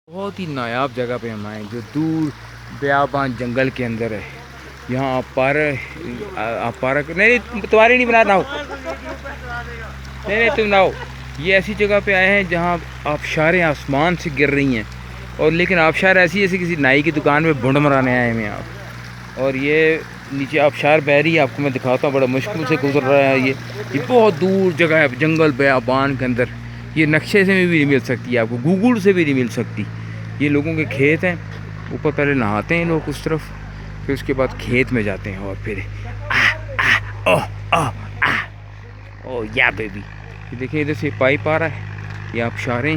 बहुत ही नायाब जगह पे हम आए जो दूर बेयाबान जंगल के अंदर है। यहाँ आप पार्क नहीं तुम्हारी नहीं बना रहा हूँ, नहीं तुम नाओ। ये ऐसी जगह पे आए हैं जहाँ आबशारें आसमान से गिर रही हैं, और लेकिन आबशार ऐसी जैसे किसी नाई की दुकान में भुंड मराने आए हैं आप। और ये नीचे आबशार बह रही है, आपको मैं दिखाता हूँ, बड़ा मुश्किल से गुजर रहा है। ये बहुत दूर जगह है जंगल बेयाबान के अंदर। ये नक्शे से भी नहीं मिल सकती, आपको गूगल से भी नहीं मिल सकती। ये लोगों के खेत हैं, ऊपर पहले नहाते हैं लोग उस तरफ, फिर उसके बाद खेत में जाते हैं और फिर ओ या बेबी। ये देखिए इधर से पाइप आ रहा है, ये आबशारें,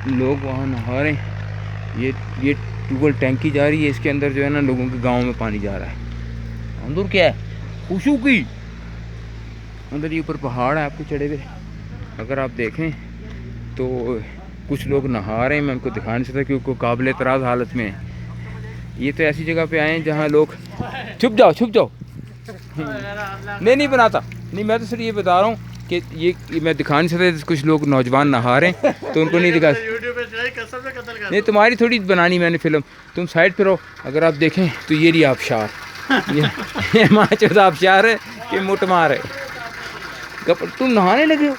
लोग वहाँ नहा रहे हैं। ये ट्यूबवेल टैंकी जा रही है, इसके अंदर जो है ना लोगों के गांव में पानी जा रहा है। अंदर क्या है खुशू की, अंदर ये ऊपर पहाड़ है आपको चढ़े हुए, अगर आप देखें तो कुछ लोग नहा रहे हैं। मैं उनको दिखा नहीं सकता क्योंकि काबिल एतराज़ हालत में है। ये तो ऐसी जगह पे आए हैं जहाँ लोग छुप जाओ नहीं बनाता नहीं, मैं तो सिर्फ ये बता रहा हूँ कि ये मैं दिखा नहीं सकता। कुछ लोग नौजवान नहा रहे हैं तो उनको नहीं दिखा, नहीं तुम्हारी थोड़ी बनानी मैंने फिल्म, तुम साइड पे रहो। अगर आप देखें तो ये रही आबशार, ये माचो आबशार है, ये मुटमार है। तुम नहाने लगे हो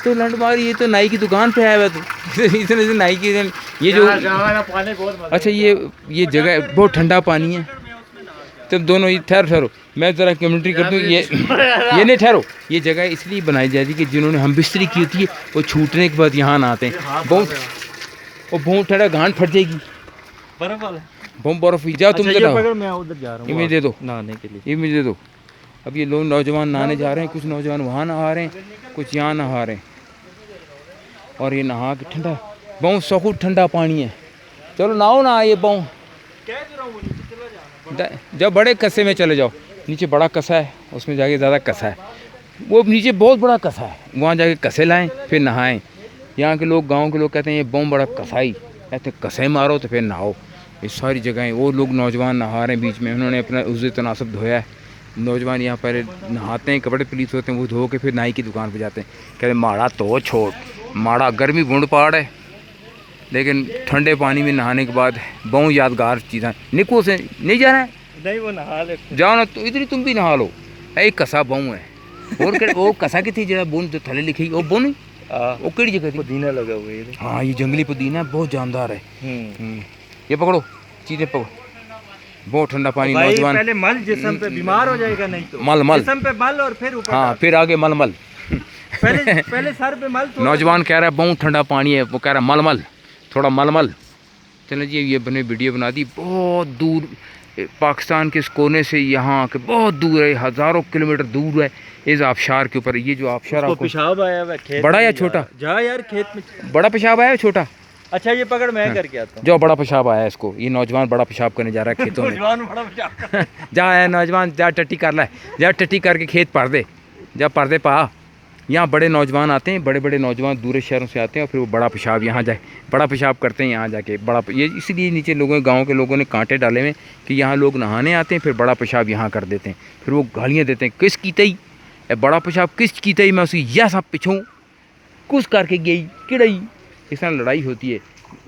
तो लंड मारी, ये तो नाई की दुकान पे आया हुआ तो इतने से नाई की ये जो पानी बहुत अच्छा ये जगह बहुत ठंडा पानी है। तब दोनों ये ठहरो मैं ज़रा कमेंट्री कर दूँ। ये नहीं ठहरो, ये जगह इसलिए बनाई जाती है कि जिन्होंने हम बिस्तरी की होती है वो छूटने के बाद यहाँ नहाते हैं। बहुत ठंडा, गांड फट जाएगी, बर्फ जाओ तुम ये मुझे दे दो नहाने के लिए, ये मुझे दे दो। अब ये लोग नौजवान नहाने जा रहे हैं, कुछ नौजवान वहाँ नहा रहे हैं, कुछ यहाँ नहा रहे हैं। और ये नहा के ठंडा, बहुत सखूट ठंडा पानी है। चलो नहाओ ना, ये बहु जब बड़े कस्से में चले जाओ, नीचे बड़ा कसा है, उसमें जाके ज़्यादा कसा है, वो नीचे बहुत बड़ा कसा है, वहाँ जाके कसे लाएं फिर नहाएं। यहाँ के लोग, गांव के लोग कहते हैं ये बहुत बड़ा कसाई, ऐसे कसे मारो तो फिर नहाओ। ये सारी जगहें वो लोग नौजवान नहा रहे हैं, बीच में उन्होंने अपना उज़्ज़े तनासब धोया है। नौजवान यहाँ पर नहाते हैं, कपड़े पुलिस होते हैं, वो धो के फिर नाई की दुकान पे जाते हैं। कहते माड़ा तो छोड़, माड़ा गर्मी बूंद पहाड़ है, लेकिन ठंडे पानी में नहाने के बाद बहुत यादगार चीज़ें। निको से नहीं जाना है, नहीं वो नहा ले जाओ ना तो इधर तुम भी नहा लो। एक कसा बहु है और वो कसा की थी जरा बूंद जो थले लिखी वो बोनी वो कड़ी जगह थी, पुदीना लगा हुआ है। हाँ ये जंगली पुदीना बहुत जानदार है। ये पकड़ो चीज़ें पकड़ो, बहुत ठंडा पानी। नौजवान पहले मल जिस्म पे बीमार हो जाएगा, नहीं तो मल जिस्म पे मल और फिर ऊपर, हाँ फिर आगे मल पहले सर पे मल। नौजवान कह रहा है बहुत ठंडा पानी है, वो कह रहा है मल थोड़ा मल। चलो जी ये बने वीडियो बना दी। बहुत दूर पाकिस्तान के इस कोने से यहाँ के बहुत दूर है, हज़ारों किलोमीटर दूर है इस आबशार के ऊपर। ये जो आबशार आपको पेशाब आया हुआ खेत, बड़ा या छोटा? जा यार खेत में बड़ा पेशाब आया छोटा? अच्छा ये पकड़ मैं करके आता हूँ। जो बड़ा पेशाब आया इसको, ये नौजवान बड़ा पेशाब करने जा रहा है खेतों में। जा है नौजवान, जा टट्टी कर ला, जा टट्टी करके खेत भर दे, जा भर दे पा। यहाँ बड़े नौजवान आते हैं, बड़े नौजवान दूर शहरों से आते हैं और फिर वो बड़ा पेशाब यहाँ जाए बड़ा पेशाब करते हैं यहाँ जाके बड़ा। ये इसीलिए नीचे लोगों, गांव के लोगों ने कांटे डाले हुए कि यहाँ लोग नहाने आते हैं फिर बड़ा पेशाब यहाँ कर देते हैं। फिर वो गालियाँ देते हैं, किस की तई बड़ा पेशाब, किस की तई मैं उसी यह सब पिछूँ कुछ करके गई किड़ई। इस तरह लड़ाई होती है।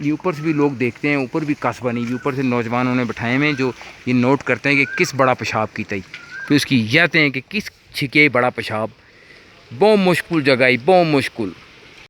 ये ऊपर से भी लोग देखते हैं, ऊपर भी कस बनी हुई, ऊपर से नौजवानों ने बैठाए हुए जो ये नोट करते हैं कि किस बड़ा पेशाब की तई, फिर उसकी कहते हैं कि किस छिके बड़ा पेशाब। बहुत मुश्किल जगह, बहुत मुश्किल।